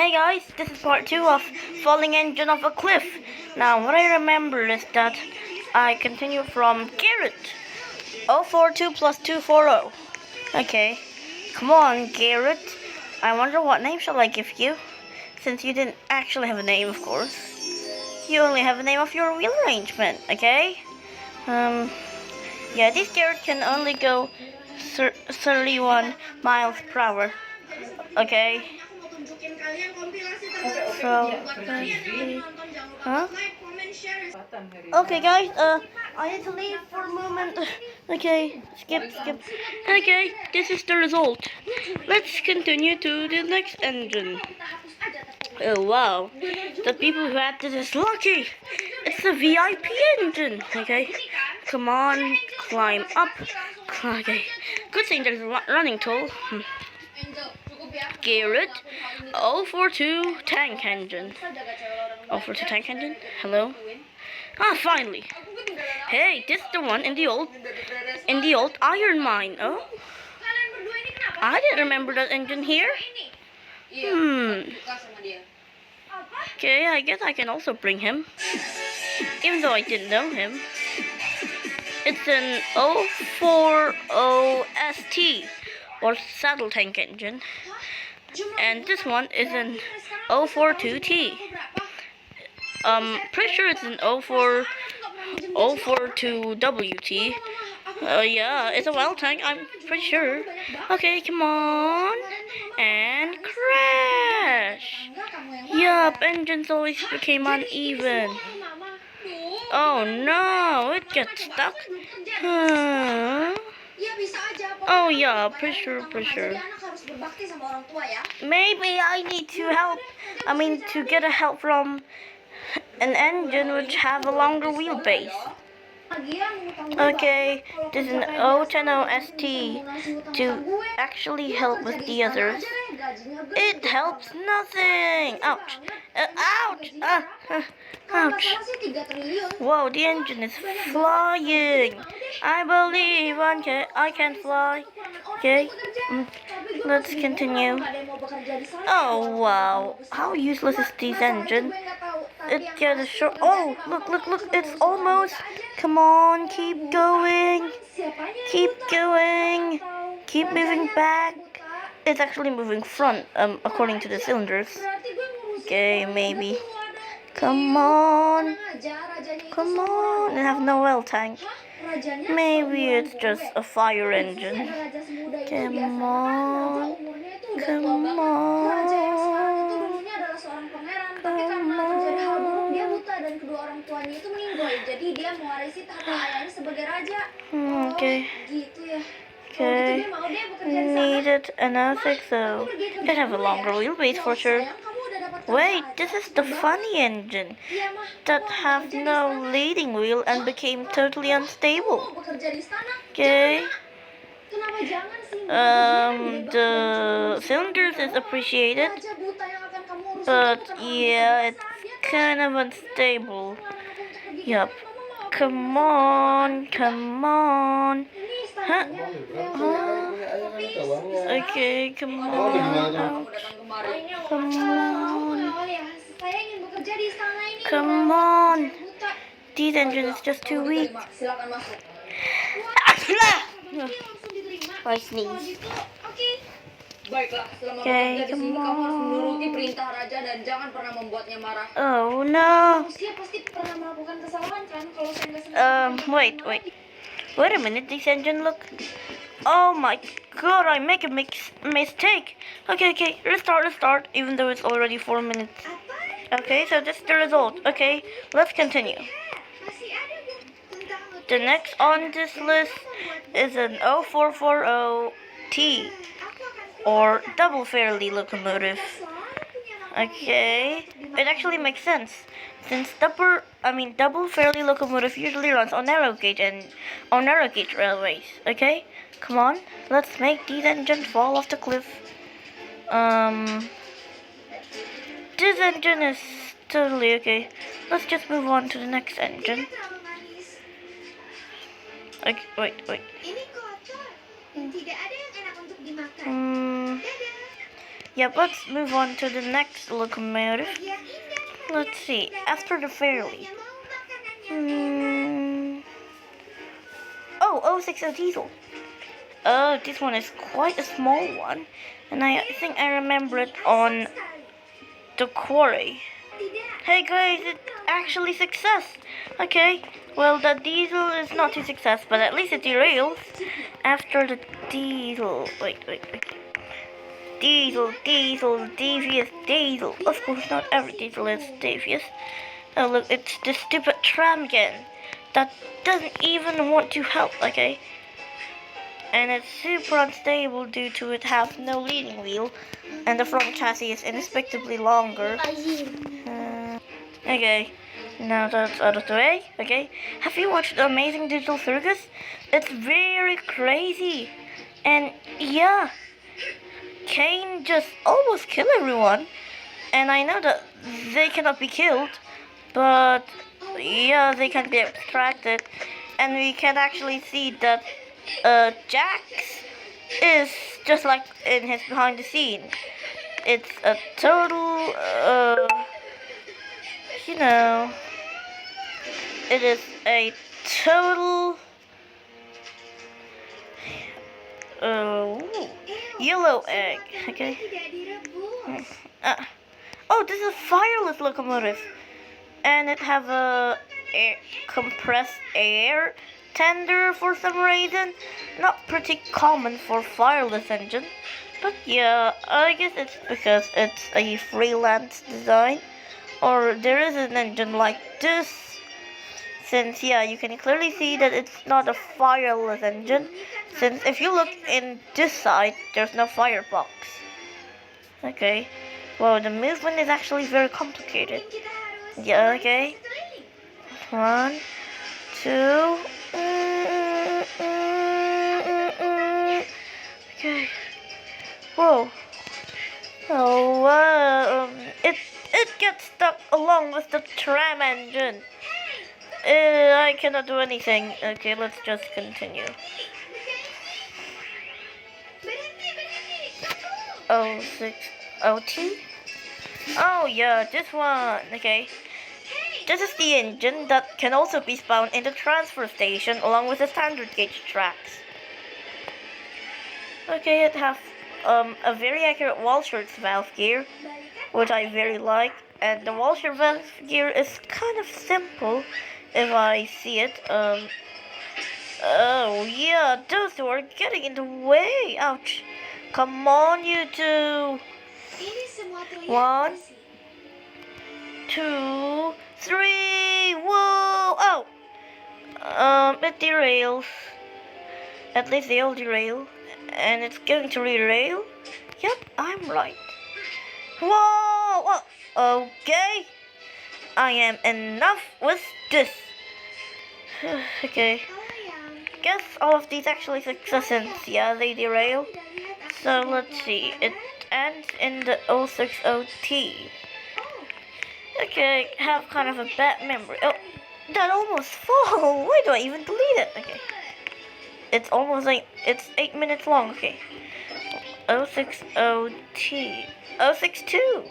Hey guys, this is part 2 of Falling Engine off a Cliff. Now, what I remember is that I continue from Garrett. 042 plus 240. Okay, come on, Garrett. I wonder what name shall I give you? Since you didn't actually have a name, of course. You only have a name of your wheel arrangement, okay? Yeah, this Garrett can only go 31 miles per hour. Okay. So, huh? Okay, guys. I need to leave for a moment. Okay, skip. Okay, this is the result. Let's continue to the next engine. Oh wow, the people who had this is lucky. It's the VIP engine. Okay, come on, climb up. Okay, good thing there's a running tool. Garrett 042 tank engine. 042 tank engine? Hello? Ah, finally. Hey, this is the one in the old iron mine. Oh? I didn't remember that engine here. Okay, I guess I can also bring him. Even though I didn't know him. It's an 040 ST or saddle tank engine. And this one is an 042T. Pretty sure it's an 042WT. Yeah, it's a wild tank, I'm pretty sure. Okay, come on. And crash. Yup, engines always became uneven. Oh no, it gets stuck. Oh yeah, pretty sure. Maybe I need to to get a help from an engine which have a longer wheelbase. Okay, this is an 010 ST to actually help with the others. It helps nothing. Ouch. Ouch. Whoa, the engine is flying. I believe I can fly. Okay, let's continue. Oh wow, how useless is this engine? It gets short. Oh, look, it's almost. Come on, keep going. Keep moving back. It's actually moving front, according to the cylinders. Okay, maybe. Come on. I have no oil tank. Maybe it's just a fire engine. Come on. Okay. Need it, and I think so. It have a longer wheelbase for sure. Wait, this is the funny engine that have no leading wheel and became totally unstable. Okay. The cylinders is appreciated, but yeah, it's kind of unstable. Yup. Come on. Huh? Okay, come on. Come on. This engine is just too weak. I sneeze. Okay, come on. Oh no. Wait a minute, this engine look. Oh my god, I make a mistake. Okay, restart, even though it's already 4 minutes. Okay, so this is the result. Okay, let's continue. The next on this list is an 0440T or double Fairley locomotive. Okay, it actually makes sense since double Fairley locomotive usually runs on narrow gauge railways. Okay, come on, let's make these engines fall off the cliff. This engine is totally okay. Let's just move on to the next engine. Okay, wait. Yep, let's move on to the next locomotive. Let's see, after the Fairley. Oh, 060 Diesel. Oh, this one is quite a small one. And I think I remember it on the quarry. Hey guys, it's actually success. Okay, well the diesel is not a success, but at least it derails. After the diesel, wait. Diesel, devious diesel. Of course, not every diesel is devious. Oh look, it's the stupid tram again. That doesn't even want to help, okay? And it's super unstable due to it have no leading wheel, and the front chassis is inexplicably longer. Okay, now that's out of the way. Okay, have you watched The Amazing Digital Circus? It's very crazy, and yeah, Kane just almost killed everyone. And I know that they cannot be killed, but yeah, they can be abstracted, and we can actually see that Jax is just like in his behind the scene. It's a total, you know, it is a total, yellow egg, okay? Oh, this is a fireless locomotive, and it have a compressed air tender for some reason. Not pretty common for fireless engine, but yeah, I guess it's because it's a freelance design, or there is an engine like this, since yeah, you can clearly see that it's not a fireless engine, since if you look in this side, there's no firebox. Okay, well, the movement is actually very complicated. Yeah, okay, 1, 2, okay. Whoa. Oh, it gets stuck along with the tram engine. I cannot do anything. Okay, let's just continue. 060 OT? Oh yeah, this one. Okay. This is the engine that can also be spawned in the transfer station along with the standard gauge tracks. Okay, it has a very accurate Walschaerts valve gear, which I very like, and the Walschaerts valve gear is kind of simple if I see it. Oh yeah, those two are getting in the way. Ouch. Come on, you two. 1, 2, 3. Whoa! Oh. It derails. At least they all derail. And it's going to derail. Yep, I'm right. Whoa! Whoa. Okay. I am enough with this. Okay. Guess all of these actually successes. Yeah, they derail. So let's see. It ends in the 060T. Okay, have kind of a bad memory. Oh, that almost fall. Why do I even delete it? Okay. It's almost like it's 8 minutes long. Okay. 060T. 062.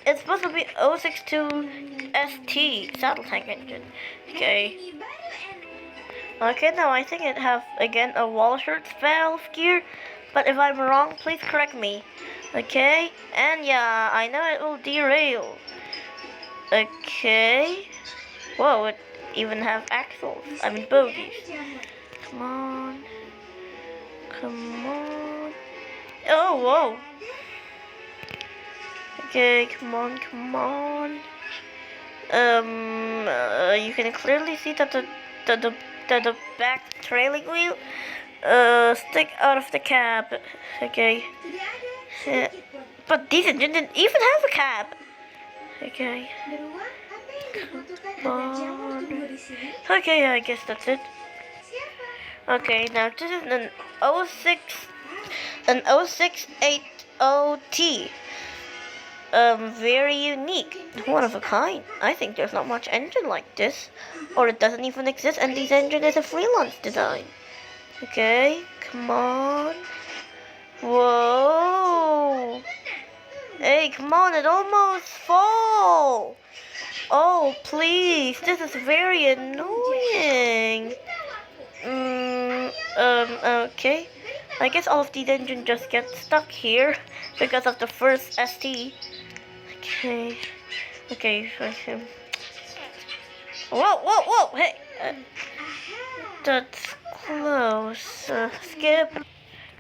It's supposed to be 062ST saddle tank engine. Okay. Okay, now I think it have again a Walschaerts valve gear, but if I'm wrong, please correct me. Okay, and yeah, I know it will derail. Okay. Whoa, it even have axles. I mean bogies. Come on. Come on. Oh, whoa. Okay, come on, come on. You can clearly see that the back trailing wheel stick out of the cab. Okay. But this engine didn't even have a cab. Okay. Come on. Okay, I guess that's it. Okay, now this is an 068OT. Very unique, one of a kind. I think there's not much engine like this, or it doesn't even exist, and this engine is a freelance design. Okay, come on. Whoa! Hey, come on, it almost fall! Oh, please, this is very annoying. Okay. I guess all of these engines just get stuck here because of the first ST. Okay. Okay. Whoa! Hey! That's close. Skip.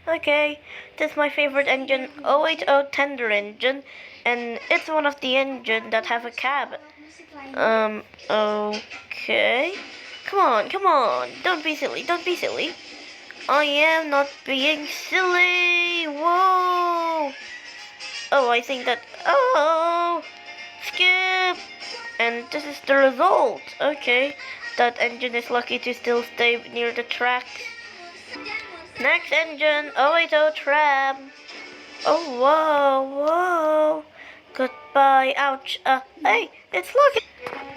Okay, this is my favorite engine, 080 Tender engine, and it's one of the engines that have a cab. Okay. Come on, don't be silly. I am not being silly. Whoa. Oh, I think that, oh, skip. And this is the result. Okay, that engine is lucky to still stay near the track. Next engine, 080 Tram. Oh, whoa. Goodbye, ouch. Hey, it's lucky.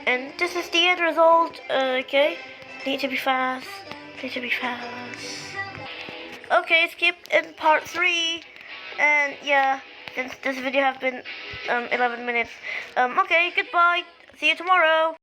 And this is the end result. Okay, need to be fast. Okay, skip in part 3. And yeah, since this video has been 11 minutes. Okay, goodbye. See you tomorrow.